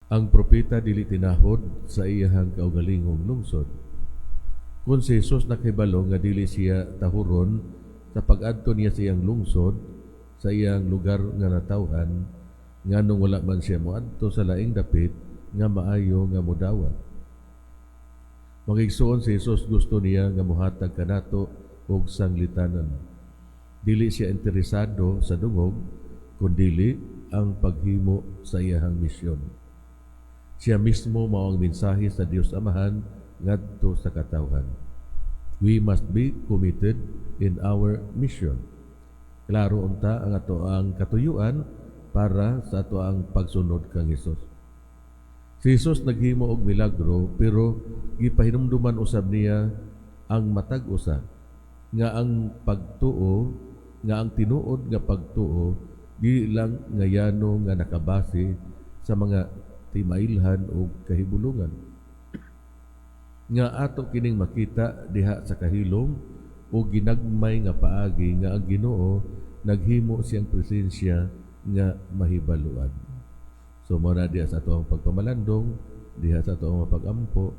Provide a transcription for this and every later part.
Ang propeta dili tinahod sa iyahang kaugalingong lungsod. Kung si Jesus nakahibalo nga dili siya tahuron sa pag-adto niya sa iyang lungsod, sa iyang lugar nga natawhan, nganong wala man siya moadto sa laing dapit nga maayo nga modawat. Magigsuon si Jesus gusto niya nga mohatag kanato og sanglitanan. Dili siya interesado sa dungog, kundili ang paghimo sa iyahang misyon. Siya mismo mao ang mensahe sa Dios Amahan ngadto sa katawhan. We must be committed in our mission. Klaro unta ang ato ang katuyuan para sa ato ang pagsunod kang Hesus. Si Jesus naghimo og milagro pero gipahinumduman usab niya ang matag usa nga ang pagtuo, nga ang tinuod nga pagtuo di lang nga yano nga nakabase sa mga timailhan o kahibulungan. Nga ato kining makita diha sa kahilom o ginagmay nga paagi nga ang Ginoo naghimo siyang presensya nga mahibaluan. So muna diha sa ato ang pagpamalandong, diha sa ato ang pag-ampo,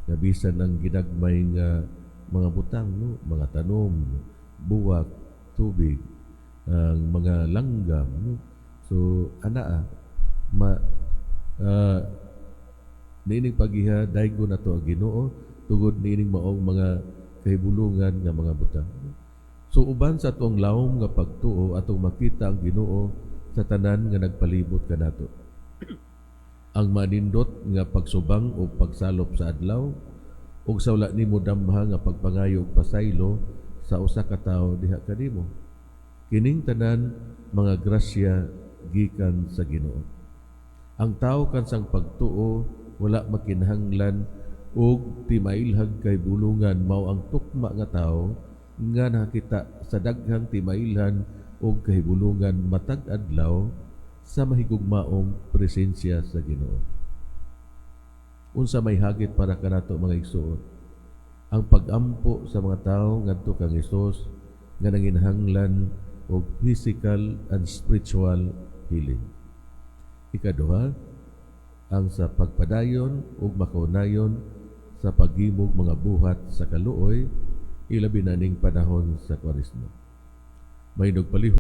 nga bisan ang ginagmay nga mga butang, no? Mga tanom, buwak, tubig, ang mga langgam. No? So niining pagiha daygo na to ang Ginoo tugod niining maong mga kahibulungan nga mga butang. So uban sa atong lawom nga pagtuo atong makita ang Ginoo sa tanan nga nagpalibot kanato. Ang manindot nga pagsubang o pagsalop sa adlaw ug sa wala nimo damha nga pagpangayo og pasaylo sa usa ka tawo diha kanimo. Kining tanan mga grasya gikan sa Ginoo. Ang tawo kansang pagtuo wala makinahanglan og timailhag kay bulungan mao ang tukma nga tawo nga nakita sa daghang timailhan og kahibulungan matag adlaw sa mahigugmaong presensya sa Ginoo. Unsa may hagit para kanato mga igsuon? Ang pag-ampo sa mga tawo ngadto kang Hesus nga nanginahanglan og physical and spiritual healing. Ikaduha, ang sa pagpadayon ug makaunayon sa paghimog mga buhat sa kaluoy ilabi na ning panahon sa Kwaresma. May nagpalihok